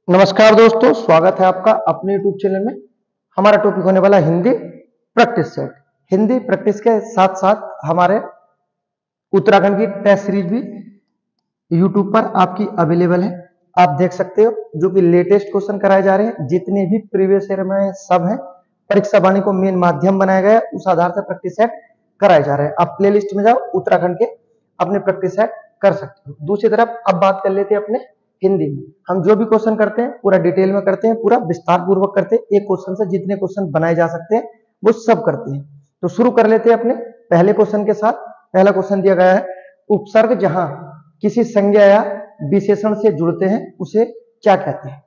नमस्कार दोस्तों, स्वागत है आपका अपने YouTube चैनल में। हमारा टॉपिक होने वाला Hindi practice set. Hindi practice के साथ साथ हमारे उत्तराखंड की टेस्ट सीरीज भी YouTube पर आपकी अवेलेबल है, आप देख सकते हो, जो कि लेटेस्ट क्वेश्चन कराए जा रहे हैं। जितने भी प्रीवियस ईयर में सब है, परीक्षा वाणी को मेन माध्यम बनाया गया है, उस आधार से प्रैक्टिस सेट कराए जा रहे हैं। आप प्ले लिस्ट में जाओ, उत्तराखंड के अपने प्रैक्टिस सेट कर सकते हो। दूसरी तरफ अब बात कर लेते हैं अपने हिंदी में। हम जो भी क्वेश्चन करते हैं पूरा डिटेल में करते हैं, पूरा विस्तार पूर्वक करते हैं। एक क्वेश्चन से जितने क्वेश्चन बनाए जा सकते हैं वो सब करते हैं। तो शुरू कर लेते हैं अपने पहले क्वेश्चन के साथ। पहला क्वेश्चन दिया गया है, उपसर्ग जहां किसी संज्ञा या विशेषण से जुड़ते हैं उसे क्या कहते हैं।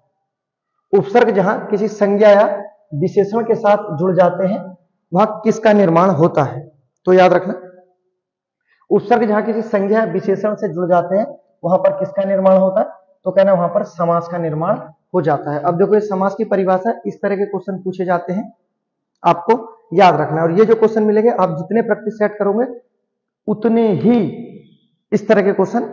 उपसर्ग जहां किसी संज्ञा या विशेषण के साथ जुड़ जाते हैं वहां किसका निर्माण होता है। तो याद रखना, उपसर्ग जहां किसी संज्ञा या विशेषण से जुड़ जाते हैं वहां पर किसका निर्माण होता है। तो कहना वहां पर समास का निर्माण हो जाता है। अब देखो, ये समास की परिभाषा, इस तरह के क्वेश्चन पूछे जाते हैं, आपको याद रखना है। और ये जो क्वेश्चन मिलेंगे, आप जितने प्रैक्टिस सेट करोगे उतने ही इस तरह के क्वेश्चन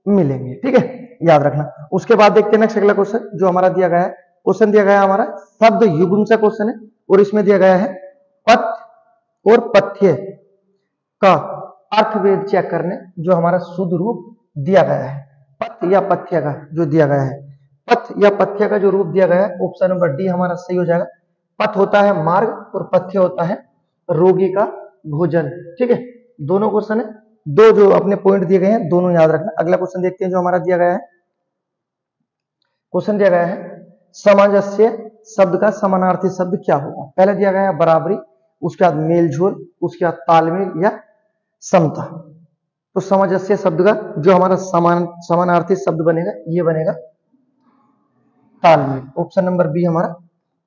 मिलेंगे, ठीक है, याद रखना। उसके बाद देखते हैं नेक्स्ट अगला क्वेश्चन जो हमारा दिया गया है। क्वेश्चन दिया गया है हमारा शब्द युग्म से क्वेश्चन है, और इसमें दिया गया है पथ और पथ्य का अर्थभेद चेक करने, जो हमारा शुद्ध रूप दिया गया है। पथ या पथ्य का जो दिया गया है, पथ या पथ्य का जो रूप दिया गया है, ऑप्शन नंबर डी हमारा सही हो जाएगा। पथ होता है मार्ग और पथ्य होता है रोगी का भोजन, ठीक है। दोनों क्वेश्चन है, दो जो अपने पॉइंट दिए गए हैं दोनों याद रखना। अगला क्वेश्चन देखते हैं जो हमारा दिया गया है। क्वेश्चन दिया गया है, सामंजस्य शब्द का समानार्थी शब्द क्या होगा। पहले दिया गया है बराबरी, उसके बाद मेलझोल, उसके बाद तालमेल या समता। तो सामंजस्य शब्द का जो हमारा समानार्थी शब्द बनेगा ये बनेगा तालमेल। ऑप्शन नंबर बी हमारा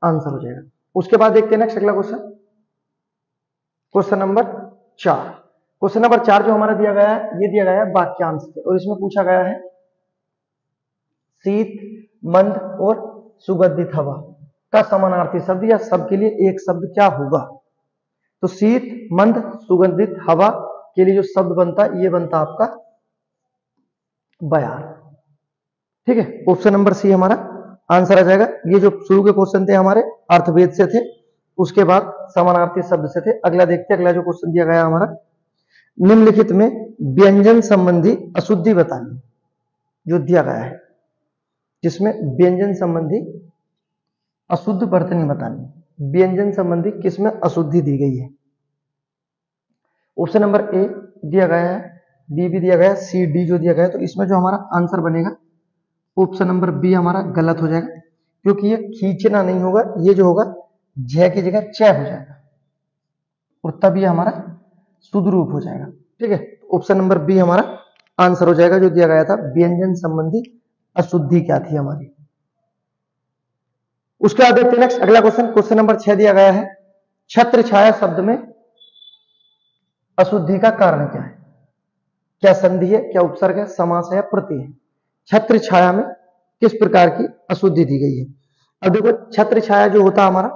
आंसर हो जाएगा। उसके बाद देखते हैं नेक्स्ट अगला question, question number 4। Question number 4 जो हमारा दिया गया है, ये दिया गया है वाक्यांश से, और इसमें पूछा गया है शीत, मंद और सुगंधित हवा का समानार्थी शब्द या सब के लिए एक शब्द क्या होगा। तो शीत, मंद, सुगंधित हवा के लिए जो शब्द बनता है ये बनता आपका बयार, ठीक है। ऑप्शन नंबर सी हमारा आंसर आ जाएगा। ये जो शुरू के क्वेश्चन थे हमारे अर्थभेद से थे, उसके बाद समानार्थी शब्द से थे। अगला देखते हैं, अगला जो क्वेश्चन दिया गया हमारा, निम्नलिखित में व्यंजन संबंधी अशुद्धि बतानी, जो दिया गया है जिसमें व्यंजन संबंधी अशुद्ध वर्तनी बतानी। व्यंजन संबंधी किसमें अशुद्धि दी गई है। ऑप्शन नंबर ए दिया गया है, बी भी दिया गया है, सी डी जो दिया गया है। तो इसमें जो हमारा आंसर बनेगा ऑप्शन नंबर बी हमारा गलत हो जाएगा, क्योंकि ये खींचना नहीं होगा, ये जो होगा जय की जगह चय हो जाएगा, और तब ये हमारा शुद्ध रूप हो जाएगा, ठीक है। ऑप्शन नंबर बी हमारा आंसर हो जाएगा, जो दिया गया था व्यंजन संबंधी अशुद्धि क्या थी हमारी। उसके बाद देखते हैं नेक्स्ट अगला क्वेश्चन, क्वेश्चन नंबर 6 दिया गया है, छत्र छाया शब्द में अशुद्धि का कारण क्या है। क्या संधि है, क्या उपसर्ग है, समास है या प्रत्यय है। छत्र छाया में किस प्रकार की अशुद्धि दी गई है। अब देखो, छत्र छाया जो होता हमारा,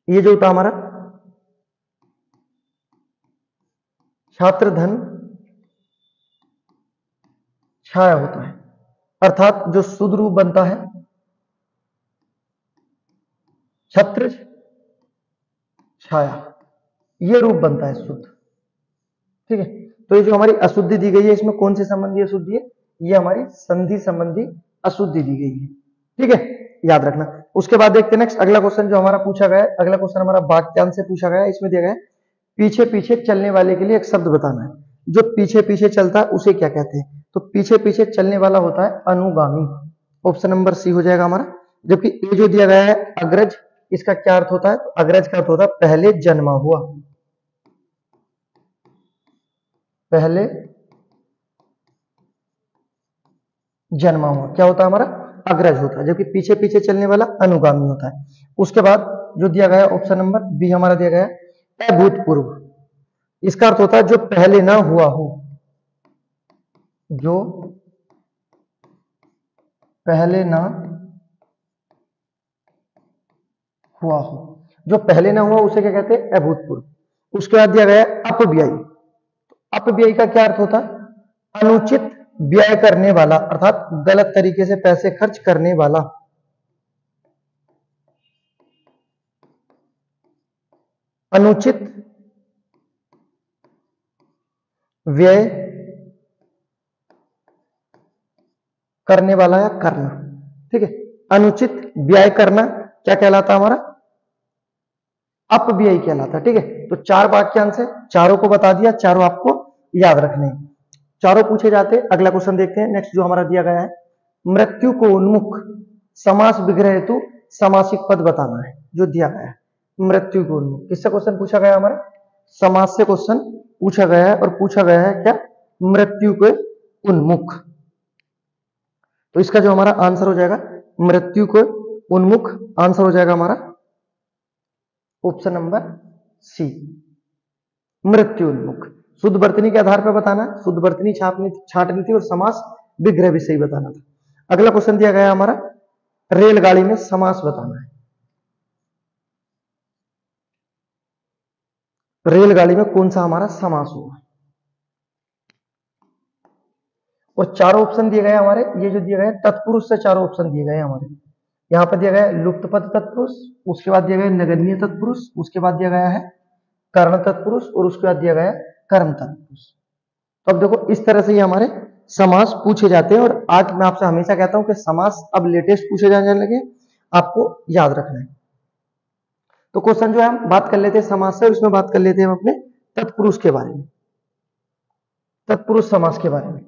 ये जो होता हमारा छात्र धन छाया होता है, अर्थात जो शुद्ध रूप बनता है छत्र छाया, ये रूप बनता है शुद्ध, ठीक है। तो ये जो हमारी अशुद्धि दी गई है, इसमें कौन सी संबंधी अशुद्धि है, ये हमारी संधि संबंधी अशुद्धि दी गई है, ठीक है, याद रखना। उसके बाद देखते हैं नेक्स्ट अगला क्वेश्चन जो हमारा पूछा गया है। अगला क्वेश्चन हमारा वाक्यांश से पूछा गया है। इसमें दिया गया है पीछे पीछे चलने वाले के लिए एक शब्द बताना है। जो पीछे पीछे चलता है उसे क्या कहते हैं। तो पीछे पीछे चलने वाला होता है अनुगामी। ऑप्शन नंबर सी हो जाएगा हमारा। जबकि ए जो दिया गया है अग्रज, इसका क्या अर्थ होता है। तो अग्रज का अर्थ होता है पहले जन्मा हुआ, पहले जन्मा हुआ क्या होता है हमारा, अग्रज होता है। जबकि पीछे पीछे चलने वाला अनुगामी होता है। उसके बाद जो दिया गया ऑप्शन नंबर बी हमारा दिया गया है अभूतपूर्व, इसका अर्थ होता है जो पहले ना हुआ हो, जो पहले ना हुआ हो, जो पहले ना हुआ उसे क्या कहते हैं, अभूतपूर्व। उसके बाद दिया गया है अपव्ययी। अपव्ययी का क्या अर्थ होता है, अनुचित व्यय करने वाला अर्थात गलत तरीके से पैसे खर्च करने वाला। अनुचित व्यय करने वाला या करना, ठीक है। अनुचित व्यय करना क्या कहलाता है हमारा? अपव्यय कहलाता है, ठीक है। तो 4 वाक्यांश है, चारों को बता दिया, चारों आपको याद रखने हैं, चारों पूछे जाते हैं। अगला क्वेश्चन देखते हैं। नेक्स्ट जो हमारा दिया गया है, मृत्यु को उन्मुख समास विग्रह हेतु समासिक पद बताना है, जो दिया गया है। मृत्यु को उन्मुख किससे क्वेश्चन पूछा गया हमारा? समास से क्वेश्चन पूछा गया है, और पूछा गया है क्या? मृत्यु के उन्मुख। तो इसका जो हमारा आंसर हो जाएगा मृत्यु को उन्मुख, आंसर हो जाएगा हमारा ऑप्शन नंबर सी, मृत्यु उन्मुख। शुद्ध वर्तनी के आधार पर बताना, शुद्ध वर्तनी छांटनी थी, और समास विग्रह भी सही बताना था। अगला क्वेश्चन दिया गया हमारा, रेलगाड़ी में समास बताना है। रेलगाड़ी में कौन सा हमारा समास होगा? और चारों ऑप्शन दिए गए हमारे, ये जो दिए गए तत्पुरुष से चारों ऑप्शन दिए गए हमारे। यहां पर दिया गया है लुप्त पद तत्पुरुष, उसके बाद दिया गया है नगण्य तत्पुरुष, उसके बाद दिया गया है कर्ण तत्पुरुष, और उसके बाद दिया गया है कर्म तत्पुरुष। तो अब देखो इस तरह से ये हमारे समास पूछे जाते हैं, और आज मैं आपसे हमेशा कहता हूं कि समास अब लेटेस्ट पूछे जाने लगे, आपको याद रखना है। तो क्वेश्चन जो है हम बात कर लेते हैं समास से, उसमें बात कर लेते हैं हम अपने तत्पुरुष के बारे में, तत्पुरुष समास के बारे में।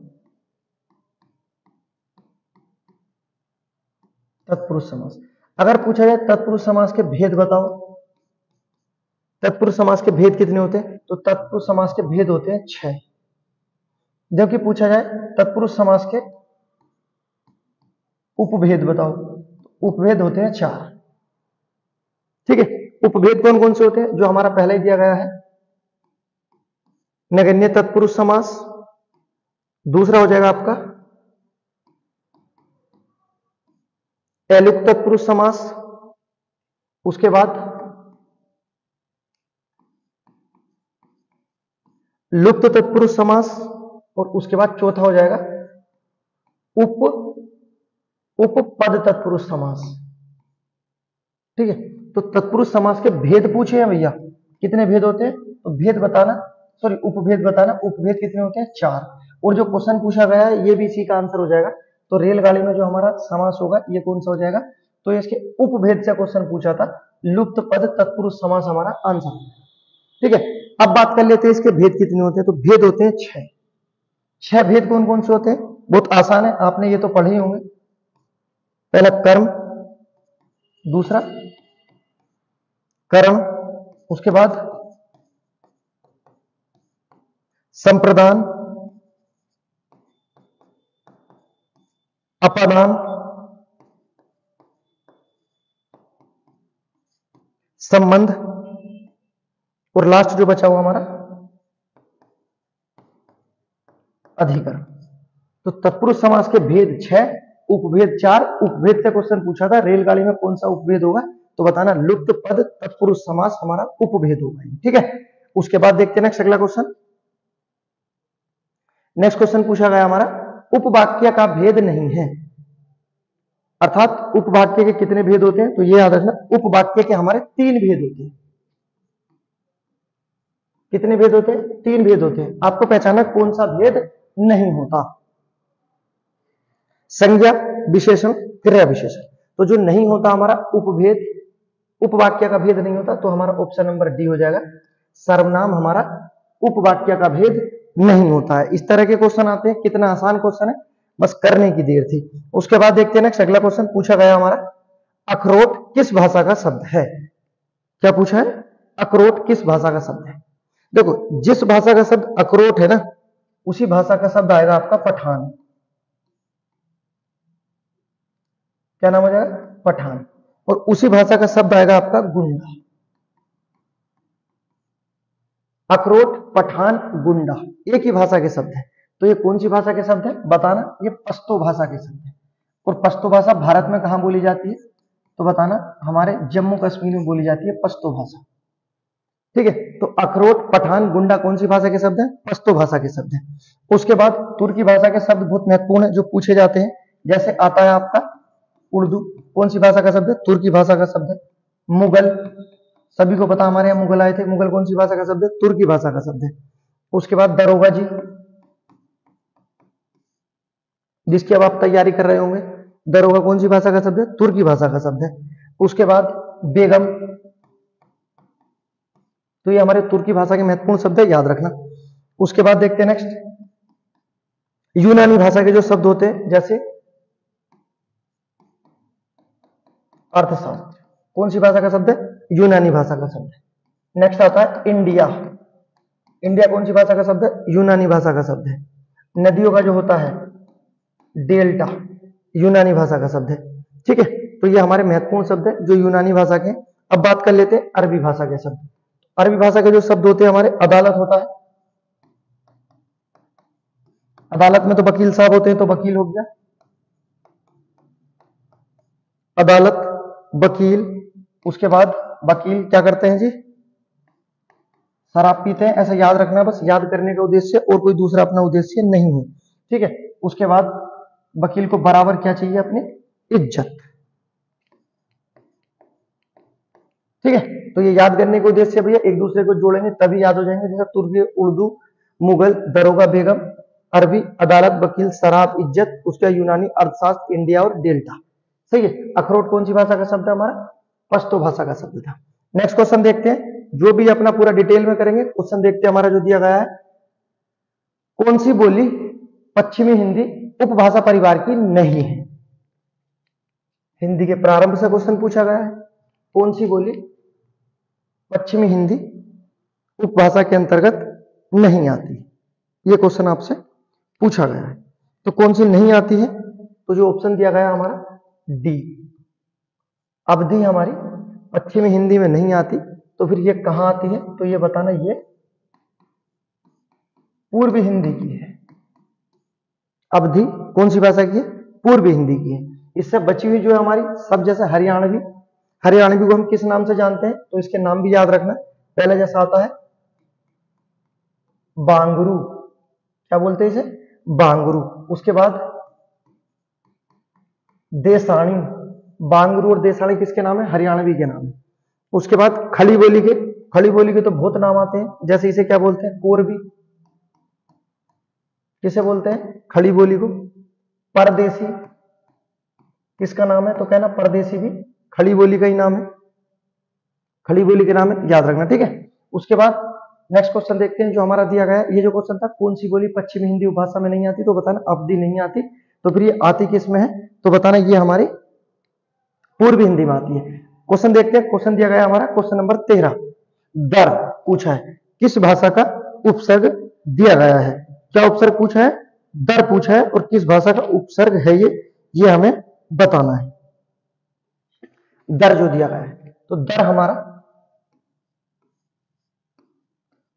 तत्पुरुष समास अगर पूछा जाए तत्पुरुष समास के भेद बताओ, तत्पुरुष समास के भेद कितने होते हैं? तो तत्पुरुष समास के भेद होते हैं 6। जबकि पूछा जाए तत्पुरुष समास के उपभेद बताओ, उपभेद होते हैं 4, ठीक है। उपभेद कौन कौन से होते हैं? जो हमारा पहले ही दिया गया है, नगण्य तत्पुरुष समास, दूसरा हो जाएगा आपका एलुप्त तत्पुरुष समास, उसके बाद लुप्त तत्पुरुष समास, और उसके बाद चौथा हो जाएगा उपपद तत्पुरुष समास, ठीक है। तो तत्पुरुष समास के भेद पूछे हैं भैया, कितने भेद होते हैं? तो भेद बताना, सॉरी उपभेद बताना, उपभेद कितने होते हैं? 4। और जो क्वेश्चन पूछा गया है ये भी इसी का आंसर हो जाएगा। तो रेलगाड़ी में जो हमारा समास होगा ये कौन सा हो जाएगा? तो इसके उपभेद से क्वेश्चन पूछा था, लुप्त पद तत्पुरुष समास हमारा आंसर, ठीक है। अब बात कर लेते हैं इसके भेद कितने होते हैं। तो भेद होते हैं 6। 6 भेद कौन कौन से होते हैं? बहुत आसान है, आपने ये तो पढ़े ही होंगे। पहला कर्म, दूसरा कर्म, उसके बाद संप्रदान, अपादान, संबंध, और लास्ट जो बचा हुआ हमारा अधिकरण। तो तत्पुरुष समास के भेद 6, उपभेद 4। उपभेद से क्वेश्चन पूछा था रेलगाड़ी में कौन सा उपभेद होगा, तो बताना लुप्त पद तत्पुरुष समास हमारा उपभेद होगा, ठीक है। उसके बाद देखते हैं नेक्स्ट अगला क्वेश्चन। नेक्स्ट क्वेश्चन पूछा गया हमारा, उपवाक्य का भेद नहीं है, अर्थात उपवाक्य के कितने भेद होते हैं? तो ये याद रखना, उपवाक्य के हमारे 3 भेद होते हैं। कितने भेद होते हैं? 3 भेद होते हैं। आपको पहचाना कौन सा भेद नहीं होता। संज्ञा, विशेषण, क्रिया विशेषण। तो जो नहीं होता हमारा उपभेद, उपवाक्य का भेद नहीं होता, तो हमारा ऑप्शन नंबर डी हो जाएगा, सर्वनाम हमारा उपवाक्य का भेद नहीं होता है। इस तरह के क्वेश्चन आते हैं, कितना आसान क्वेश्चन है, बस करने की देर थी। उसके बाद देखते हैं नेक्स्ट अगला क्वेश्चन पूछा गया हमारा, अखरोट किस भाषा का शब्द है? क्या पूछा है? अखरोट किस भाषा का शब्द है? देखो जिस भाषा का शब्द अखरोट है ना, उसी भाषा का शब्द आएगा आपका पठान। क्या नाम हो जाएगा? पठान। और उसी भाषा का शब्द आएगा आपका गुंडा। अखरोट, पठान, गुंडा एक ही भाषा के शब्द है। तो ये कौन सी भाषा के शब्द है बताना? ये पश्तो भाषा के शब्द है। और पश्तो भाषा भारत में कहां बोली जाती है? तो बताना, हमारे जम्मू कश्मीर में बोली जाती है पश्तो भाषा। ठीक है। तो अखरोट, पठान, गुंडा कौन सी भाषा के शब्द हैं? पश्तो भाषा के शब्द हैं। उसके बाद तुर्की भाषा के शब्द बहुत महत्वपूर्ण है जो पूछे जाते हैं, जैसे आता है आपका उर्दू, कौन सी भाषा का शब्द है? तुर्की भाषा का शब्द है। मुगल, सभी को पता हमारे यहाँ मुगल आए थे, मुगल कौन सी भाषा का शब्द है? तुर्की भाषा का शब्द है। उसके बाद दरोगा जी, जिसकी अब आप तैयारी कर रहे होंगे, दरोगा कौन सी भाषा का शब्द है? तुर्की भाषा का शब्द है। उसके बाद बेगम, तो ये हमारे तुर्की भाषा के महत्वपूर्ण शब्द है, याद रखना। उसके बाद देखते हैं नेक्स्ट, यूनानी भाषा के जो शब्द होते हैं, जैसे अर्थशास्त्र, कौन सी भाषा का शब्द है? यूनानी भाषा का शब्द है। नेक्स्ट आता है इंडिया, इंडिया कौन सी भाषा का शब्द है? यूनानी भाषा का शब्द है। नदियों का जो होता है डेल्टा, यूनानी भाषा का शब्द है। ठीक है, तो ये हमारे महत्वपूर्ण शब्द है जो यूनानी भाषा के। अब बात कर लेते हैं अरबी भाषा के शब्द। अरबी भाषा के जो शब्द होते हैं हमारे, अदालत होता है, अदालत में तो वकील साहब होते हैं, तो वकील हो गया, अदालत, वकील। उसके बाद वकील क्या करते हैं जी? शराब पीते हैं, ऐसा याद रखना, बस याद करने का उद्देश्य और कोई दूसरा अपना उद्देश्य नहीं है। ठीक है, उसके बाद वकील को बराबर क्या चाहिए? अपनी इज्जत। ठीक है, तो ये याद करने के उद्देश्य भैया एक दूसरे को जोड़ेंगे तभी याद हो जाएंगे, जैसे तुर्की, उर्दू, मुगल, दरोगा, बेगम, अरबी, अदालत, वकील, शराब, इज्जत, उसका यूनानी, अर्थशास्त्र, इंडिया और डेल्टा। सही है। अखरोट कौन सी भाषा का शब्द है? हमारा पश्तो भाषा का शब्द था। नेक्स्ट क्वेश्चन देखते हैं, जो भी अपना पूरा डिटेल में करेंगे। क्वेश्चन देखते हैं हमारा जो दिया गया है, कौन सी बोली पश्चिमी हिंदी उपभाषा परिवार की नहीं है? हिंदी के प्रारंभ से क्वेश्चन पूछा गया है, कौन सी बोली पश्चिमी हिंदी उपभाषा के अंतर्गत नहीं आती? ये क्वेश्चन आपसे पूछा गया है। तो कौन सी नहीं आती है? तो जो ऑप्शन दिया गया हमारा डी, अवधि हमारी पश्चिमी हिंदी में नहीं आती। तो फिर ये कहां आती है? तो ये बताना, ये पूर्वी हिंदी की है। अवधि कौन सी भाषा की है? पूर्वी हिंदी की है। इससे बची हुई जो है हमारी सब, जैसे हरियाणवी, हरियाणवी को हम किस नाम से जानते हैं? तो इसके नाम भी याद रखना। पहले जैसा आता है बांगरू, क्या बोलते हैं इसे? बांगरू। उसके बाद देसाणी, बांगरू और देसाणी किसके नाम है? हरियाणवी के नाम है। उसके बाद खड़ी बोली के, खड़ी बोली के तो बहुत नाम आते हैं, जैसे इसे क्या बोलते हैं? कोरबी। किसे बोलते हैं? खड़ी बोली को। परदेसी किसका नाम है? तो कहना परदेसी भी खड़ी बोली का ही नाम है, खड़ी बोली के नाम है, याद रखना। ठीक है, उसके बाद नेक्स्ट क्वेश्चन देखते हैं जो हमारा दिया गया है। ये जो क्वेश्चन था, कौन सी बोली पश्चिमी हिंदी उपभाषा में नहीं आती? तो बताना अवधि नहीं आती। तो फिर ये आती किस में है? तो बताना ये हमारी पूर्वी हिंदी में आती है। क्वेश्चन देखते हैं, क्वेश्चन दिया गया हमारा क्वेश्चन नंबर 13, दर पूछा है, किस भाषा का उपसर्ग दिया गया है? क्या उपसर्ग पूछा है? दर पूछा है, और किस भाषा का उपसर्ग है ये हमें बताना है। दर जो दिया गया है, तो दर हमारा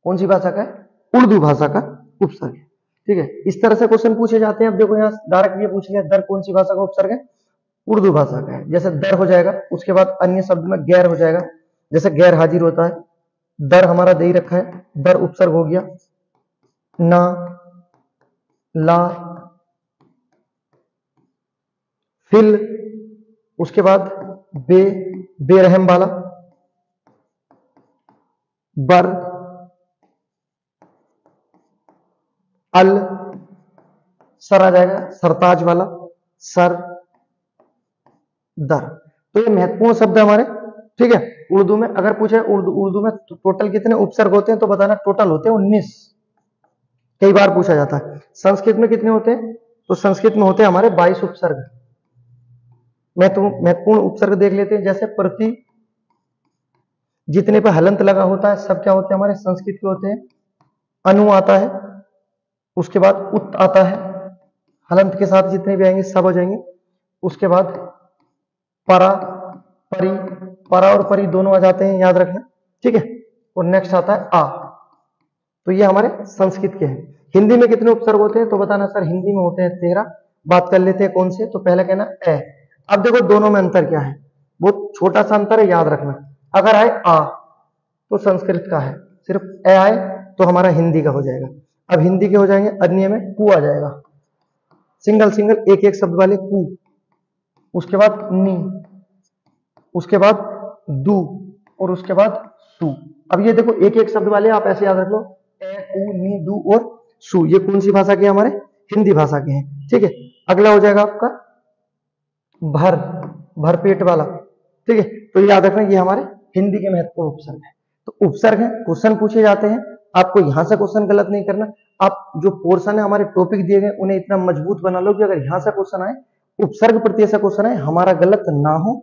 कौन सी भाषा का है? उर्दू भाषा का उपसर्ग है। ठीक है, इस तरह से क्वेश्चन पूछे जाते हैं। अब देखो यहाँ डायरेक्ट ये पूछ लिया, दर कौन सी भाषा का उपसर्ग है? उर्दू भाषा का है। जैसे दर हो जाएगा, उसके बाद अन्य शब्द में गैर हो जाएगा, जैसे गैर हाजिर होता है। दर हमारा दे ही रखा है, दर उपसर्ग हो गया। ना, ला, फिल, उसके बाद बे, बेरहम वाला, बर, अल, सर आ जाएगा, सरताज वाला, सर, दर। तो ये महत्वपूर्ण शब्द है हमारे। ठीक है, उर्दू में अगर पूछे, उर्दू में टोटल कितने उपसर्ग होते हैं? तो बताना टोटल होते हैं 19। कई बार पूछा जाता है। संस्कृत में कितने होते हैं? तो संस्कृत में होते हैं हमारे 22 उपसर्ग। महत्वपूर्ण उपसर्ग देख लेते हैं, जैसे प्रति, जितने पर हलंत लगा होता है सब क्या होते हैं? हमारे संस्कृत के होते हैं। अनु आता है, उसके बाद उत आता है, हलंत के साथ जितने भी आएंगे सब हो जाएंगे। उसके बाद परा, परी, परा और परी दोनों आ जाते हैं, याद रखना। ठीक है, और नेक्स्ट आता है आ। तो ये हमारे संस्कृत के हैं। हिंदी में कितने उपसर्ग होते हैं? तो बताना सर हिंदी में होते हैं 13। बात कर लेते हैं कौन से? तो पहले कहना ए। अब देखो दोनों में अंतर क्या है, बहुत छोटा सा अंतर है, याद रखना। अगर आए आ तो संस्कृत का है, सिर्फ ए आए तो हमारा हिंदी का हो जाएगा। अब हिंदी के हो जाएंगे, अन्य में कु आ जाएगा, सिंगल सिंगल एक एक शब्द वाले कु, उसके बाद नी, उसके बाद दू और उसके बाद सु। अब ये देखो एक एक शब्द वाले आप ऐसे याद रख लो, ए उ नी दू और सु, ये कौन सी भाषा के हमारे, हिंदी भाषा के हैं। ठीक है, अगला हो जाएगा आपका भर, भरपेट वाला। ठीक है, तो ये याद रखना ये हमारे हिंदी के महत्वपूर्ण उपसर्ग है। तो उपसर्ग है, क्वेश्चन पूछे जाते हैं, आपको यहां से क्वेश्चन गलत नहीं करना। आप जो पोर्शन है हमारे टॉपिक दिए गए उन्हें इतना मजबूत बना लो कि अगर यहां से क्वेश्चन आए, उपसर्ग प्रत्यय से क्वेश्चन आए, हमारा गलत ना हो,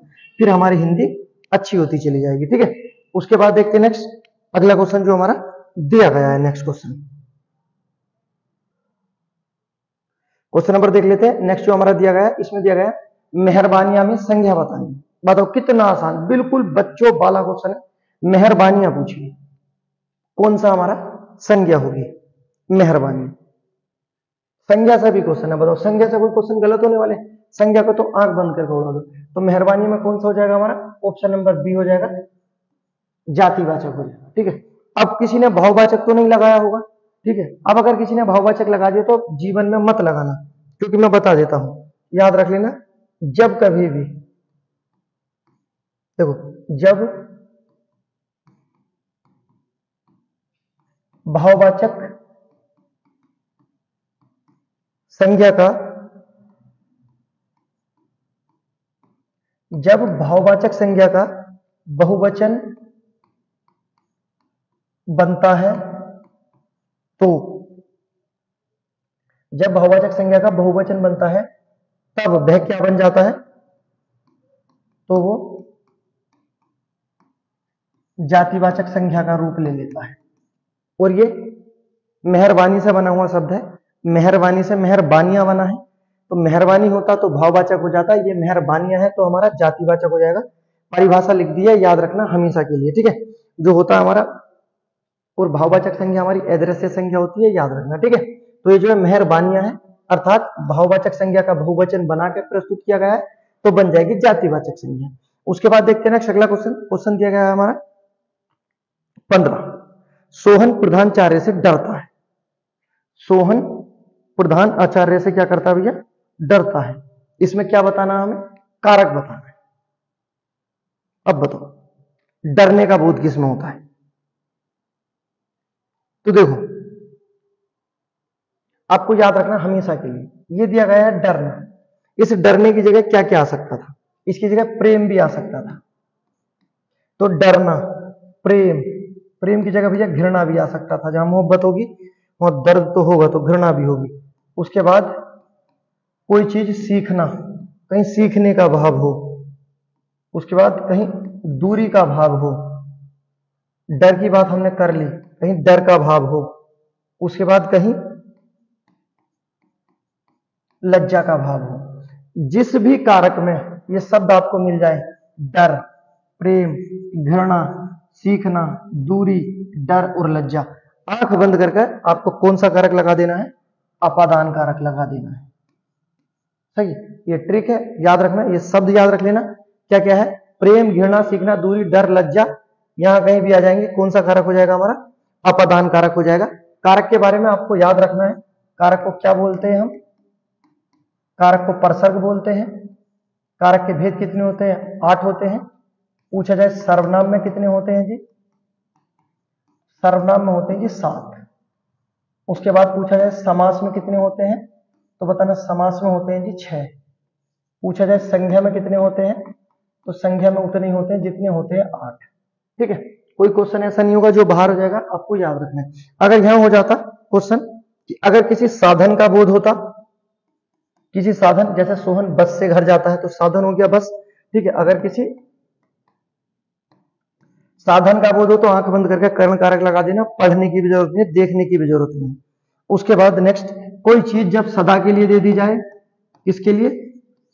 फिर हमारी हिंदी अच्छी होती चली जाएगी। ठीक है, उसके बाद देखते हैं नेक्स्ट अगला क्वेश्चन जो हमारा दिया गया है। नेक्स्ट क्वेश्चन नंबर देख लेते हैं। नेक्स्ट जो हमारा दिया गया है, इसमें दिया गया है मेहरबानियां में संज्ञा बतानी। बताओ कितना आसान, बिल्कुल बच्चों वाला क्वेश्चन है। मेहरबानियां पूछिए, कौन सा हमारा संज्ञा होगी, मेहरबानी। संज्ञा से भी क्वेश्चन है, बताओ संज्ञा से कोई क्वेश्चन गलत होने वाले, संज्ञा को तो आंख बंद करके उड़ा दो। तो मेहरबानी में कौन सा हो जाएगा हमारा, ऑप्शन नंबर बी हो जाएगा, जातिवाचक हो जाएगा। ठीक है, अब किसी ने भाववाचक तो नहीं लगाया होगा। ठीक है, अब अगर किसी ने भाववाचक लगा दिया तो जीवन में मत लगाना, क्योंकि मैं बता देता हूं, याद रख लेना। जब कभी भी देखो, जब भाववाचक संज्ञा का, जब भाववाचक संज्ञा का बहुवचन बनता है, तो जब बहुवाचक संज्ञा का बहुवचन बनता है तब वह क्या बन जाता है, तो वो जातिवाचक संज्ञा का रूप ले लेता है। और ये मेहरबानी से बना हुआ शब्द है, मेहरबानी से मेहरबानियां बना है, तो मेहरबानी होता तो भाववाचक हो जाता, ये मेहरबानियां है तो हमारा जातिवाचक हो जाएगा। परिभाषा लिख दी है, याद रखना हमेशा के लिए। ठीक है, जो होता है हमारा, और भाववाचक संज्ञा हमारी अदृश्य संज्ञा होती है, याद रखना। ठीक है, तो ये जो है मेहरबानियां है, अर्थात भाववाचक संज्ञा का बहुवचन बना के प्रस्तुत किया गया है, तो बन जाएगी जातिवाचक संज्ञा। उसके बाद देखते हैं अगला क्वेश्चन दिया गया है हमारा 15। सोहन प्रधान आचार्य से डरता है। सोहन प्रधान आचार्य से क्या करता है भैया, डरता है। इसमें क्या बताना है हमें, कारक बताना है। अब बताओ डरने का बोध किसमें होता है, तो देखो आपको याद रखना हमेशा के लिए, ये दिया गया है डरना। इस डरने की जगह क्या क्या आ सकता था, इसकी जगह प्रेम भी आ सकता था। तो डरना, प्रेम, प्रेम की जगह भैया घृणा भी आ सकता था। जहां मोहब्बत होगी वहां दर्द तो होगा, तो घृणा भी होगी। उसके बाद कोई चीज सीखना, कहीं सीखने का भाव हो। उसके बाद कहीं दूरी का भाव हो, डर की बात हमने कर ली, कहीं डर का भाव हो। उसके बाद कहीं लज्जा का भाव हो। जिस भी कारक में ये शब्द आपको मिल जाए, डर, प्रेम, घृणा, सीखना, दूरी, डर और लज्जा, आंख बंद करके आपको कौन सा कारक लगा देना है, अपादान कारक लगा देना है। सही, ये ट्रिक है, याद रखना, ये शब्द याद रख लेना। क्या क्या है, प्रेम, घृणा, सीखना, दूरी, डर, लज्जा, यहां कहीं भी आ जाएंगे, कौन सा कारक हो जाएगा हमारा, अपादान कारक हो जाएगा। कारक के बारे में आपको याद रखना है, कारक को क्या बोलते हैं हम, कारक को परसर्ग बोलते हैं। कारक के भेद कितने होते हैं, 8 होते हैं। पूछा जाए सर्वनाम में कितने होते हैं जी, सर्वनाम में होते हैं जी 7। उसके बाद पूछा जाए समास में कितने होते हैं, तो बताना समास में होते हैं जी 6। पूछा जाए संज्ञा में कितने होते हैं, तो संज्ञा में उतने ही होते हैं जितने होते हैं 8। ठीक है, कोई क्वेश्चन ऐसा नहीं होगा जो बाहर हो जाएगा, आपको याद रखना है। अगर यहां हो जाता क्वेश्चन कि अगर किसी साधन का बोध होता, किसी साधन, जैसे सोहन बस से घर जाता है तो साधन हो गया बस। ठीक है, अगर किसी साधन का बोध हो तो आंख बंद करके कर्ण कारक लगा देना, पढ़ने की भी जरूरत नहीं, देखने की भी जरूरत नहीं। उसके बाद नेक्स्ट, कोई चीज जब सदा के लिए दे दी जाए, किसके लिए,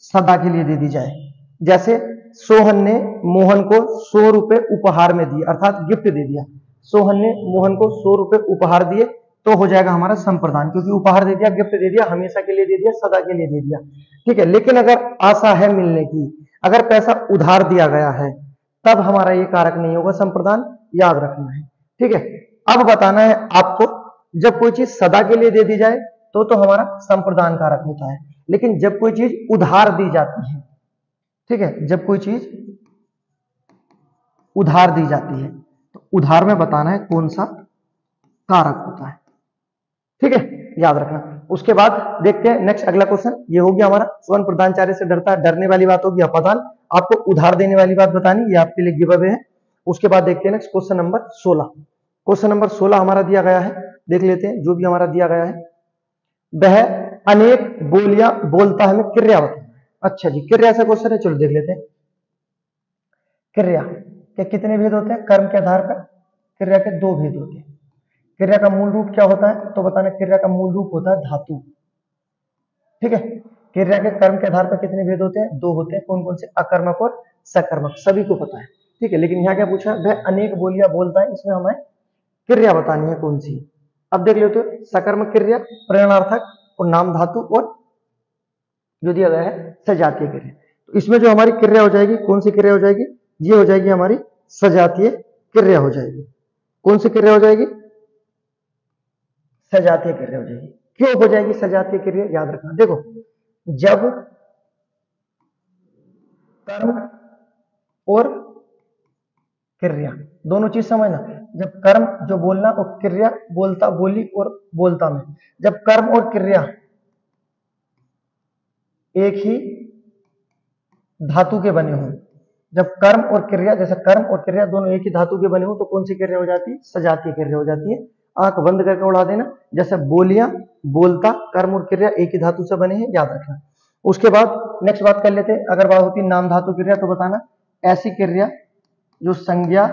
सदा के लिए दे दी जाए। जैसे सोहन ने मोहन को 100 रुपए उपहार में दिए, अर्थात गिफ्ट दे दिया। सोहन ने मोहन को 100 रुपए उपहार दिए, तो हो जाएगा हमारा संप्रदान, क्योंकि उपहार दे दिया, गिफ्ट दे दिया, हमेशा के लिए दे दिया, सदा के लिए दे दिया। ठीक है, लेकिन अगर आशा है मिलने की, अगर पैसा उधार दिया गया है, तब हमारा ये कारक नहीं होगा संप्रदान, याद रखना है। ठीक है, अब बताना है आपको, जब कोई चीज सदा के लिए दे दी जाए तो हमारा संप्रदान कारक होता है, लेकिन जब कोई चीज उधार दी जाती है, ठीक है, जब कोई चीज उधार दी जाती है तो उधार में बताना है कौन सा कारक होता है। ठीक है, याद रखना। उसके बाद देखते हैं नेक्स्ट अगला क्वेश्चन, ये हो गया हमारा स्वर्ण प्रधानाचार्य से डरता है, डरने वाली बात होगी अपादान, आपको उधार देने वाली बात बतानी, ये आपके लिए गिव अवे है। उसके बाद देखते हैं next question number 16। Question number 16 हमारा दिया गया है, देख लेते हैं जो भी हमारा दिया गया है। वह अनेक बोलियां बोलता है, में क्रिया बताना है। अच्छा जी, क्रिया से क्वेश्चन है, चलो देख लेते हैं। क्रिया के कितने भेद होते हैं? कर्म के आधार पर क्रिया के 2 भेद होते हैं। क्रिया का मूल रूप क्या होता है? तो बताना, क्रिया का मूल रूप होता है धातु। ठीक है, क्रिया के कर्म के आधार पर कितने भेद होते हैं? 2 होते हैं। कौन कौन से? अकर्मक और सकर्मक, सभी को पता है। ठीक है, लेकिन यहाँ क्या पूछा? वह अनेक बोलियां बोलता है, इसमें हमें क्रिया बतानी है कौन सी। अब देख लेते हो, सकर्मक क्रिया, प्रेरणार्थक और नाम धातु, और जो दिया गया है सजातीय क्रिया। तो इसमें जो हमारी क्रिया हो जाएगी, कौन सी क्रिया हो जाएगी? ये हो जाएगी हमारी सजातीय क्रिया हो जाएगी। कौन सी क्रिया हो जाएगी? सजातीय क्रिया हो जाएगी। क्यों हो जाएगी सजातीय क्रिया? याद रखना, देखो, जब कर्म और क्रिया दोनों चीज समझना, जब कर्म जो बोलना और क्रिया बोलता, बोली और बोलता में, जब कर्म और क्रिया एक ही धातु के बने हों, जब कर्म और क्रिया, जैसे कर्म और क्रिया दोनों एक ही धातु के बने हो, तो कौन सी क्रिया हो जाती है? सजातीय क्रिया हो जाती है। आंख बंद करके उड़ा देना, जैसे बोलियां, बोलता, कर्म और क्रिया एक ही धातु से बने हैं, याद रखना। उसके बाद नेक्स्ट बात कर लेते हैं, अगर बात होती है नाम धातु क्रिया, तो बताना ऐसी क्रिया जो संज्ञा,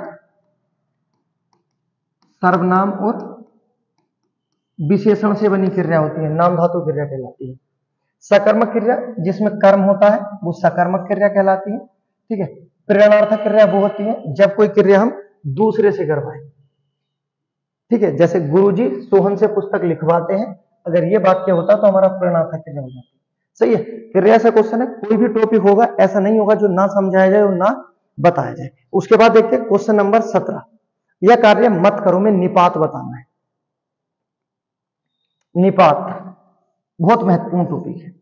सर्वनाम और विशेषण से बनी क्रिया होती है, नाम धातु क्रिया कहलाती है। सकर्मक क्रिया जिसमें कर्म होता है, वो सकर्मक क्रिया कहलाती है। ठीक है, प्रेरणार्थक क्रिया वो होती है जब कोई क्रिया हम दूसरे से करवाएं। ठीक है, जैसे गुरुजी सोहन से पुस्तक लिखवाते हैं, अगर ये वाक्य होता तो हमारा प्रेरणार्थक क्रिया हो जाती है। सही है, क्रिया से क्वेश्चन है, कोई भी टॉपिक होगा ऐसा नहीं होगा जो ना समझाया जाए और ना बताया जाए। उसके बाद देखते हैं क्वेश्चन नंबर 17, यह कार्य मत करो में निपात बताना है। निपात बहुत महत्वपूर्ण टॉपिक है।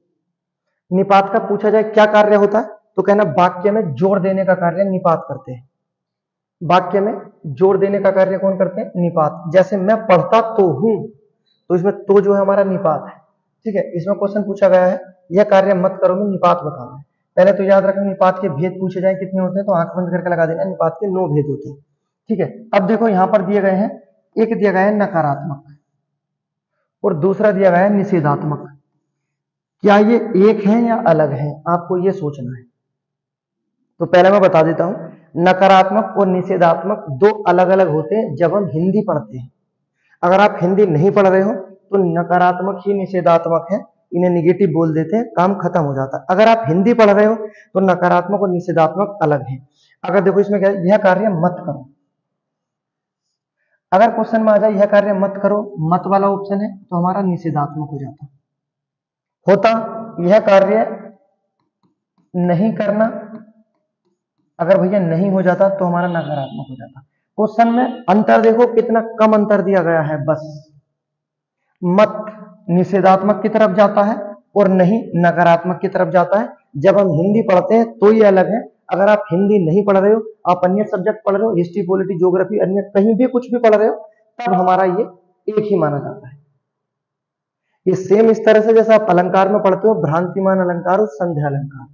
निपात का पूछा जाए क्या कार्य होता है, तो कहना वाक्य में जोड़ देने का कार्य निपात करते हैं। वाक्य में जोड़ देने का कार्य कौन करते हैं? निपात। जैसे मैं पढ़ता तो हूं, तो इसमें तो जो है हमारा निपात है। ठीक है, इसमें क्वेश्चन पूछा गया है, यह कार्य मत करो में निपात बताना है। पहले तो याद रखना, निपात के भेद पूछे जाए कितने होते हैं, तो आंख बंद करके लगा देना, निपात के 9 भेद होते हैं। ठीक है, अब देखो यहां पर दिए गए हैं, एक दिया गया है नकारात्मक और दूसरा दिया गया है निषेधात्मक। क्या ये एक है या अलग है, आपको ये सोचना है। तो पहले मैं बता देता हूं, नकारात्मक और निषेधात्मक 2 अलग अलग होते हैं जब हम हिंदी पढ़ते हैं। अगर आप हिंदी नहीं पढ़ रहे हो तो नकारात्मक ही निषेधात्मक है, इन्हें निगेटिव बोल देते हैं, काम खत्म हो जाता है। अगर आप हिंदी पढ़ रहे हो तो नकारात्मक और निषेधात्मक अलग है। अगर देखो इसमें क्या है, यह कार्य मत करो, अगर क्वेश्चन में आ जाए यह कार्य मत करो, मत वाला ऑप्शन है, तो हमारा निषेधात्मक हो जाता। होता यह कार्य नहीं करना, अगर भैया नहीं हो जाता तो हमारा नकारात्मक हो जाता। क्वेश्चन में अंतर देखो कितना कम अंतर दिया गया है, बस मत निषेधात्मक की तरफ जाता है और नहीं नकारात्मक की तरफ जाता है। जब हम हिंदी पढ़ते हैं तो ये अलग है, अगर आप हिंदी नहीं पढ़ रहे हो, आप अन्य सब्जेक्ट पढ़ रहे हो, हिस्ट्री, पॉलिटी, ज्योग्राफी, अन्य कहीं भी कुछ भी पढ़ रहे हो, तब हमारा ये एक ही माना जाता है। ये सेम इस तरह से जैसे आप अलंकार में पढ़ते हो, भ्रांतिमान अलंकार और संध्या अलंकार।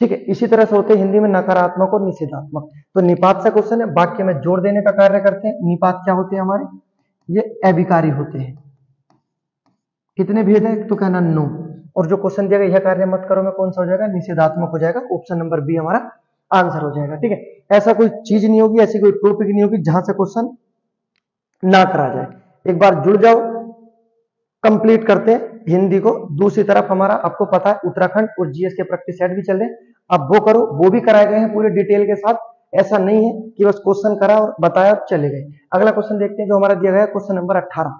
ठीक है, इसी तरह से होते हैं हिंदी में नकारात्मक और निषेधात्मक। तो निपात से क्वेश्चन है, वाक्य में जोड़ देने का कार्य करते हैं। निपात क्या होते हैं हमारे? ये अभिकारी होते हैं। कितने भेद है? तो कहना 9। और जो क्वेश्चन दिया गया यह कार्य मत करो में कौन सा हो जाएगा? निषेधात्मक हो जाएगा। ऑप्शन नंबर बी हमारा आंसर हो जाएगा। ठीक है, ऐसा कोई चीज नहीं होगी, ऐसी कोई टॉपिक नहीं होगी जहां से क्वेश्चन ना करा जाए। एक बार जुड़ जाओ, कंप्लीट करते हैं हिंदी को। दूसरी तरफ हमारा आपको पता है उत्तराखंड और जीएस के प्रैक्टिस सेट भी चल रहे हैं, अब वो करो, वो भी कराए गए हैं पूरे डिटेल के साथ। ऐसा नहीं है कि बस क्वेश्चन करा और बताया और चले गए। अगला क्वेश्चन देखते हैं जो हमारा दिया गया है, क्वेश्चन नंबर 18।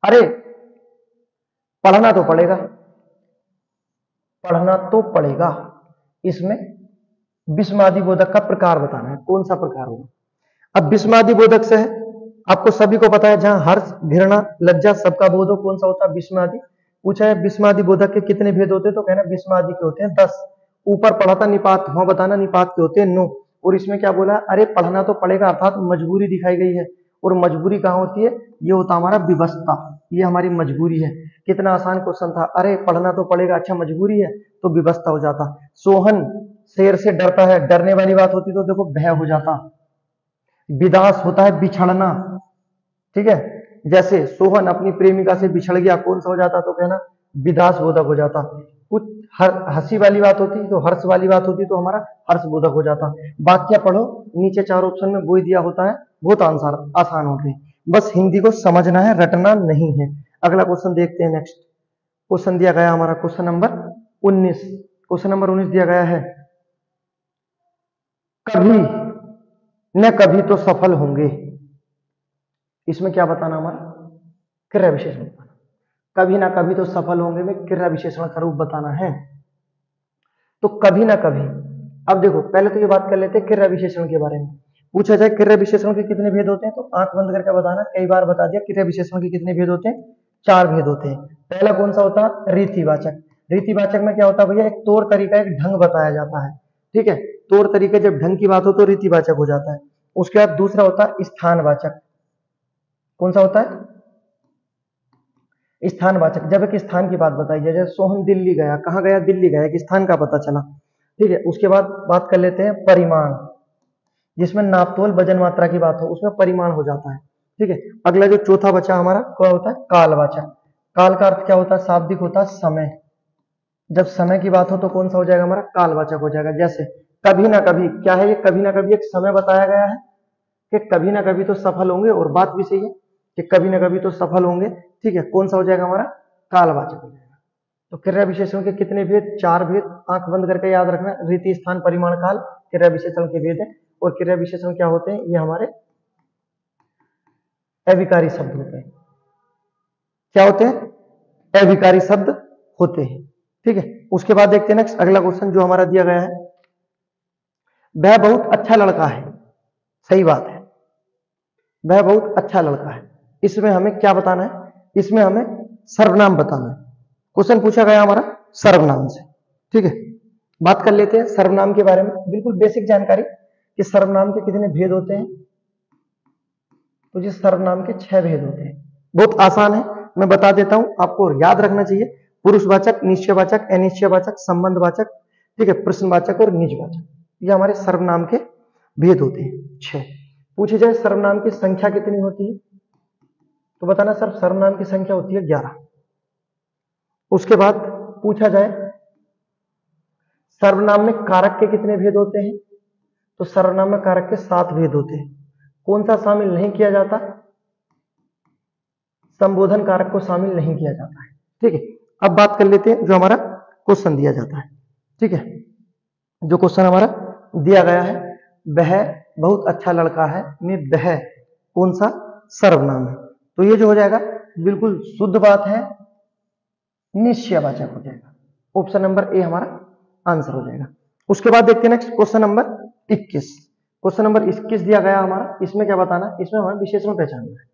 अरे पढ़ना तो पड़ेगा, पढ़ना तो पड़ेगा। इसमें विस्मादि बोधक का प्रकार बताना है, कौन सा प्रकार होगा। अब विस्मादि बोधक से है, आपको सभी को पता है जहां हर्ष, घृणा, लज्जा सबका बोध हो, कौन सा होता है? विस्मादि। पूछा है विस्मादि बोधक के कितने भेद होते हैं, तो कहना विस्मादि के होते हैं 10। ऊपर पढ़ा था निपात, वहां बताना निपात के होते हैं 9। और इसमें क्या बोला? अरे पढ़ना तो पड़ेगा, अर्थात मजबूरी दिखाई गई है। और मजबूरी कहाँ होती है? ये होता हमारा विवस्ता, ये हमारी मजबूरी है। कितना आसान क्वेश्चन था, अरे पढ़ना तो पड़ेगा, अच्छा मजबूरी है तो विवस्ता हो जाता। सोहन शेर से डरता है, डरने वाली बात होती तो देखो भय हो जाता। विदास होता है बिछड़ना, ठीक है, जैसे सोहन अपनी प्रेमिका से बिछड़ गया, कौन सा हो जाता? तो कहना विदास बोधक हो जाता। कुछ हंसी वाली बात होती तो, हर्ष वाली बात होती तो हमारा हर्ष बोधक हो जाता। वाक्य पढ़ो, नीचे 4 ऑप्शन में वही दिया होता है, बहुत आंसर आसान होते हैं। बस हिंदी को समझना है, रटना नहीं है। अगला क्वेश्चन देखते हैं। नेक्स्ट क्वेश्चन दिया गया हमारा क्वेश्चन नंबर 19। क्वेश्चन नंबर 19 दिया गया है, कभी न कभी तो सफल होंगे। इसमें क्या बताना? हमारा क्रिया विशेषण बताना। कभी ना कभी तो सफल होंगे में क्रिया विशेषण का रूप बताना है। तो कभी ना कभी, अब देखो पहले तो ये बात कर लेते हैं क्रिया विशेषण के बारे में। पूछा जाए क्रिया विशेषण के कितने भेद होते हैं, तो आंख बंद करके बताना। कई बार बता दिया, क्रिया विशेषण के कितने भेद होते हैं? 4 भेद होते हैं। पहला कौन सा होता है? रीतिवाचक। रीतिवाचक में क्या होता है भैया? एक तौर तरीका, एक ढंग बताया जाता है, ठीक है। तौर तरीके, जब ढंग की बात हो तो रीतिवाचक हो जाता है। उसके बाद दूसरा होता है स्थानवाचक। कौन सा होता है? स्थानवाचक। जब एक स्थान की बात बताई जाए, जैसे सोहन दिल्ली गया, कहाँ गया? दिल्ली गया, एक स्थान का पता चला, ठीक है। उसके बाद बात कर लेते हैं परिमाण, जिसमें नापतोल वजन मात्रा की बात हो, उसमें परिमाण हो जाता है, ठीक है। अगला जो चौथा बचा हमारा क्या होता है? कालवाचक। काल का अर्थ क्या होता है? शाब्दिक होता है समय। जब समय की बात हो तो कौन सा हो जाएगा? हमारा कालवाचक हो जाएगा। जैसे कभी ना कभी, क्या है ये? कभी ना कभी एक समय बताया गया है कि कभी ना कभी तो सफल होंगे, और बात भी सही है कि कभी ना कभी तो सफल होंगे, ठीक है। कौन सा हो जाएगा? हमारा कालवाचक हो जाएगा। तो क्रिया विशेषण के कितने भेद? 4 भेद। आंख बंद करके याद रखना, रीति, स्थान, परिमाण, काल क्रिया विशेषण के भेद है। और क्रिया विशेषण क्या होते हैं? ये हमारे अविकारी शब्द होते हैं। क्या होते हैं? अविकारी शब्द होते हैं, ठीक है। उसके बाद देखते हैं नेक्स्ट अगला क्वेश्चन जो हमारा दिया गया है, वह बहुत अच्छा लड़का है। सही बात है, वह बहुत अच्छा लड़का है। इसमें हमें क्या बताना है? इसमें हमें सर्वनाम बताना है। क्वेश्चन पूछा गया हमारा सर्वनाम से, ठीक है। बात कर लेते हैं सर्वनाम के बारे में, बिल्कुल बेसिक जानकारी कि सर्वनाम के कितने भेद होते हैं। तो जिस सर्वनाम के 6 भेद होते हैं। बहुत आसान है, मैं बता देता हूं, आपको याद रखना चाहिए। पुरुषवाचक, निश्चयवाचक, अनिश्चयवाचक, संबंधवाचक, ठीक है, प्रश्नवाचक और निजवाचक, ये हमारे सर्वनाम के भेद होते हैं 6। पूछे जाए सर्वनाम की संख्या कितनी होती है, तो बताना सर सर्वनाम की संख्या होती है 11। उसके बाद पूछा जाए सर्वनाम में कारक के कितने भेद होते हैं, तो सर्वनाम में कारक के 7 भेद होते हैं। कौन सा शामिल नहीं किया जाता? संबोधन कारक को शामिल नहीं किया जाता है, ठीक है। अब बात कर लेते हैं जो हमारा क्वेश्चन दिया जाता है, ठीक है। जो क्वेश्चन हमारा दिया गया है, वह बहुत अच्छा लड़का है में वह कौन सा सर्वनाम है, तो ये जो हो जाएगा बिल्कुल शुद्ध बात है, निश्चयवाचक हो जाएगा। ऑप्शन नंबर ए हमारा आंसर हो जाएगा। उसके बाद देखते हैं next question number 21। Question number 21 दिया गया हमारा, इसमें क्या बताना? इसमें हमें विशेषण पहचानना है,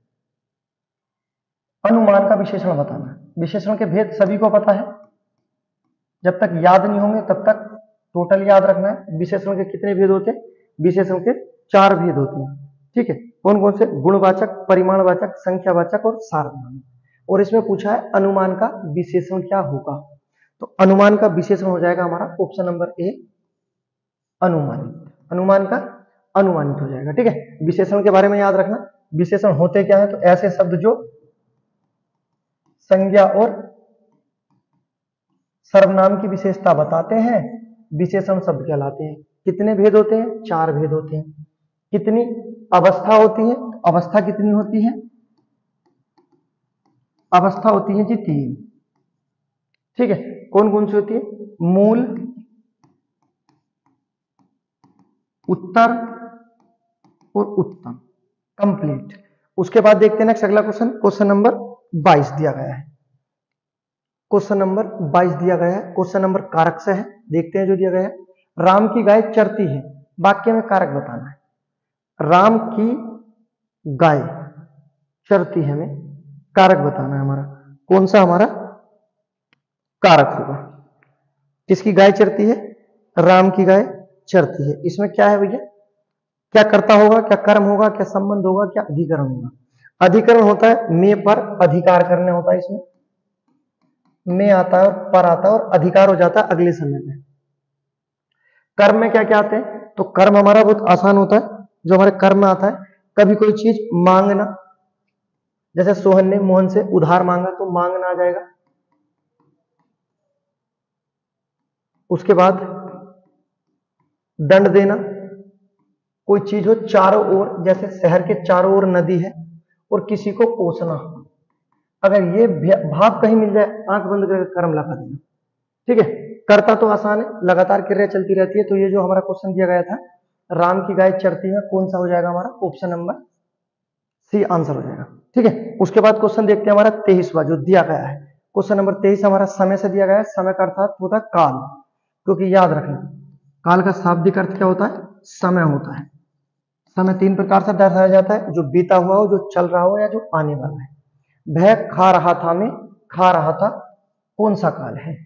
अनुमान का विशेषण बताना है। विशेषण के भेद सभी को पता है, जब तक याद नहीं होंगे तब तक टोटल याद रखना है। विशेषण के कितने भेद होते हैं? विशेषण के 4 भेद होते हैं, ठीक है। कौन कौन से? गुणवाचक, परिमाणवाचक, संख्यावाचक और सार्वनाम। और इसमें पूछा है अनुमान का विशेषण क्या होगा, तो अनुमान का विशेषण हो जाएगा हमारा ऑप्शन नंबर ए, अनुमानित। अनुमान का अनुमानित हो जाएगा, ठीक है। विशेषण के बारे में याद रखना, विशेषण होते क्या है, तो ऐसे शब्द जो संज्ञा और सर्वनाम की विशेषता बताते हैं, विशेषण शब्द कहलाते हैं। कितने भेद होते हैं? 4 भेद होते हैं। कितनी अवस्था होती है? तो अवस्था कितनी होती है? अवस्था होती है जी 3, ठीक है। कौन कौन सी होती है? मूल, उत्तर और उत्तम, कंप्लीट। उसके बाद देखते हैं नेक्स्ट अगला क्वेश्चन, क्वेश्चन नंबर 22 दिया गया है। क्वेश्चन नंबर 22 दिया गया है, क्वेश्चन नंबर कारक से है। देखते हैं जो दिया गया है, राम की गाय चरती है, वाक्य में कारक बताना है। राम की गाय चरती है में कारक बताना है हमारा। कौन सा हमारा कारक होगा? किसकी गाय चरती है? राम की गाय चरती है। इसमें क्या है भैया? क्या कर्ता होगा, क्या कर्म होगा, क्या संबंध होगा, क्या अधिकरण होगा? अधिकरण होता है में पर अधिकार करने होता है। इसमें में आता है और पर आता है और अधिकार हो जाता है अगले समय में। कर्म में क्या क्या आते हैं? तो कर्म हमारा बहुत आसान होता है। जो हमारे कर्म में आता है, कभी कोई चीज मांगना, जैसे सोहन ने मोहन से उधार मांगा तो मांगना आ जाएगा। उसके बाद दंड देना, कोई चीज हो चारों ओर, जैसे शहर के चारों ओर नदी है और किसी को कोसना, अगर ये भाव कहीं मिल जाए, आंख बंद करके कर्म लगा देना। ठीक है, करता तो आसान है, लगातार क्रिया चलती रहती है। तो ये जो हमारा क्वेश्चन दिया गया था, राम की गाय चरती है, कौन सा हो जाएगा हमारा? ऑप्शन नंबर सी आंसर हो जाएगा। ठीक है, उसके बाद क्वेश्चन देखते हैं हमारा 23वां जो दिया गया है। क्वेश्चन नंबर 23 हमारा समय से दिया गया है। समय का अर्थ होता है काल, क्योंकि याद रखना काल का शाब्दिक अर्थ क्या होता है? समय होता है। समय 3 प्रकार से दर्शाया जाता है, जो बीता हुआ हो, जो चल रहा हो, या जो आने वाला है। वह खा रहा था में खा रहा था कौन सा काल है?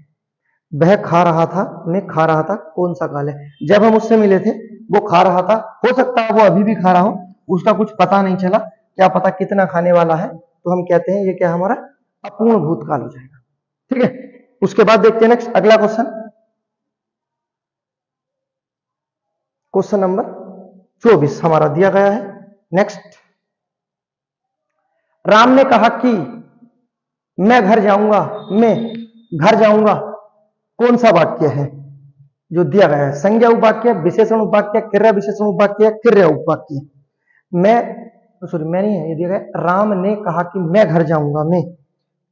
वह खा रहा था में खा रहा था कौन सा काल है? जब हम उससे मिले थे वो खा रहा था, हो सकता है वो अभी भी खा रहा हो, उसका कुछ पता नहीं चला, क्या पता कितना खाने वाला है, तो हम कहते हैं ये क्या हमारा अपूर्ण भूतकाल हो जाएगा। ठीक है, उसके बाद देखते हैं नेक्स्ट अगला क्वेश्चन, क्वेश्चन नंबर 24 हमारा दिया गया है। नेक्स्ट, राम ने कहा कि मैं घर जाऊंगा, मैं घर जाऊंगा कौन सा वाक्य है जो दिया गया है? संज्ञा उपवाक्य, विशेषण उपवाक्य, क्रिया विशेषण उपवाक्य, क्रिया उपवाक्य। मैं नहीं है, ये दिया गया राम ने कहा कि मैं घर जाऊंगा, मैं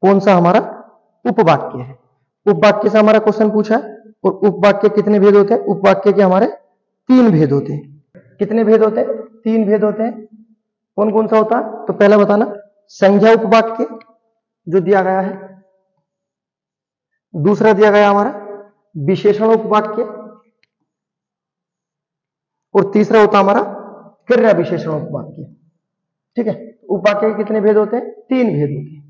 कौन सा हमारा उपवाक्य है? उपवाक्य से हमारा क्वेश्चन पूछा है। और उपवाक्य कितने भेद होते हैं? उपवाक्य के हमारे 3 भेद होते हैं। कितने भेद होते हैं? 3 भेद होते हैं। कौन कौन सा होता है? तो पहला बताना, संज्ञा उपवाक्य जो दिया गया है। दूसरा दिया गया हमारा विशेषण उपवाक्य, और तीसरा होता हमारा क्रिया विशेषण उपवाक्य। ठीक है, उपवाक्य के कितने भेद होते हैं? 3 भेद होते हैं,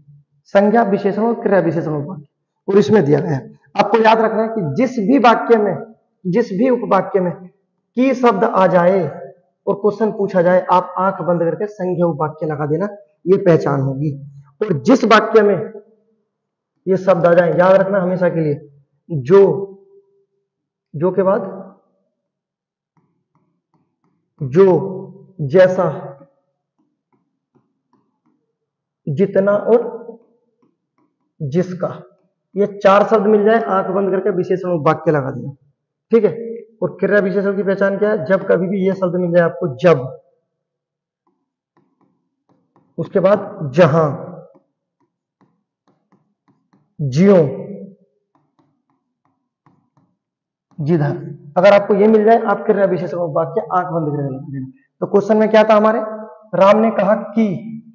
संज्ञा, विशेषण और क्रिया विशेषण उपवाक्य। और इसमें दिया गया है, आपको याद रखना है कि जिस भी वाक्य में, जिस भी उपवाक्य में की शब्द आ जाए और क्वेश्चन पूछा जाए, आप आंख बंद करके संज्ञा उपवाक्य लगा देना, ये पहचान होगी। और जिस वाक्य में ये शब्द आ जाए, याद रखना हमेशा के लिए, जो के बाद जो, जैसा, जितना और जिसका, ये 4 शब्द मिल जाए, आंख बंद करके विशेषण उपवाक्य लगा देना। ठीक है, और क्रिया विशेषण की पहचान क्या है? जब कभी भी ये शब्द मिल जाए आपको, जब, उसके बाद जहां, ज्यों, जिधर, अगर आपको ये मिल जाए, आप क्रिया विशेषण उपवाक्य आंख बंद करके लगा देना। तो क्वेश्चन में क्या था हमारे? राम ने कहा कि,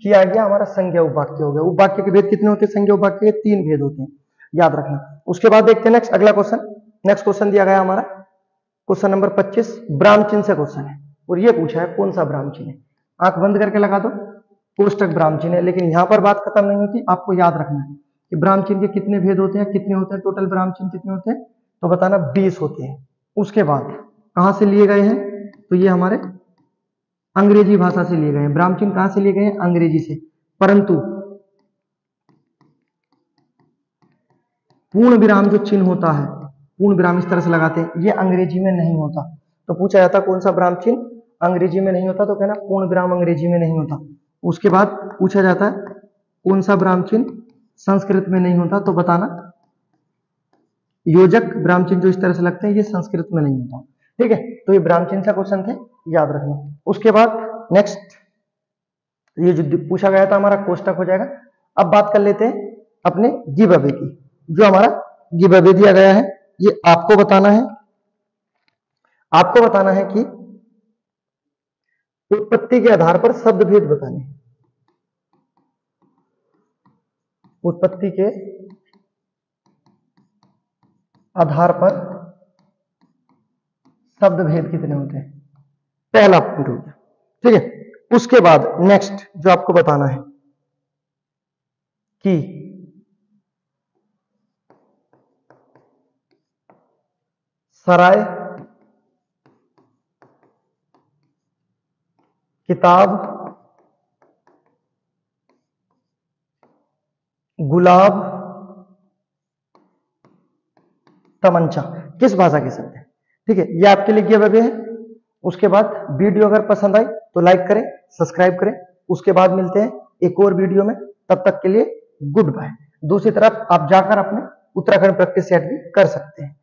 किया गया हमारा संज्ञा उपवाक्य हो गया। उपवाक्य के भेद कितने होते हैं? संज्ञा उपवाक्य के 3 भेद होते हैं, याद रखना। उसके बाद देखते हैं नेक्स्ट अगला क्वेश्चन। नेक्स्ट क्वेश्चन दिया गया हमारा क्वेश्चन नंबर 25, ब्राह्म चिन्ह से क्वेश्चन है, और ये पूछा है कौन सा ब्राह्म चिन्ह है? आंख बंद करके लगा दो, कोष्टक ब्राह्म चिन्ह है। लेकिन यहां पर बात खत्म नहीं होती, आपको याद रखना है कि ब्राह्म चिन्ह के कितने भेद होते हैं, कितने होते हैं, टोटल ब्राह्म चिन्ह कितने होते हैं? तो बताना 20 होते हैं। उसके बाद कहां से लिए गए हैं? तो ये हमारे अंग्रेजी भाषा से लिए गए हैं। ब्राह्म चिन्ह कहां से लिए गए हैं? अंग्रेजी से। परंतु पूर्ण विराम जो चिन्ह होता है, पूर्ण विराम इस तरह से लगाते हैं, ये अंग्रेजी में नहीं होता। तो पूछा जाता कौन सा ब्राह्म चिन्ह अंग्रेजी में नहीं होता? तो कहना पूर्ण विराम अंग्रेजी में नहीं होता। उसके बाद पूछा जाता है कौन सा ब्राह्म चिन्ह संस्कृत में नहीं होता? तो बताना योजक ब्राह्म चिन्ह जो इस तरह से लगते हैं, ये संस्कृत में नहीं होता। ठीक है, तो ये ब्राह्म चिन्ह का क्वेश्चन थे, याद रखना। उसके बाद नेक्स्ट, ये जो पूछा गया था हमारा कोष्टक हो जाएगा। अब बात कर लेते हैं अपने गिव अवे की। जो हमारा गिव अवे दिया गया है, ये आपको बताना है, आपको बताना है कि उत्पत्ति के आधार पर शब्द भेद बताने हैं। उत्पत्ति के आधार पर शब्द भेद कितने होते हैं? पहला पॉइंट हो गया। ठीक है। उसके बाद नेक्स्ट जो आपको बताना है कि सराय, किताब, गुलाब, तमंचा किस भाषा के शब्द है? ठीक है, ये आपके लिए गिव अवे है। उसके बाद वीडियो अगर पसंद आई तो लाइक करें, सब्सक्राइब करें। उसके बाद मिलते हैं एक और वीडियो में, तब तक के लिए गुड बाय। दूसरी तरफ आप जाकर अपने उत्तराखंड प्रैक्टिस सेट भी कर सकते हैं।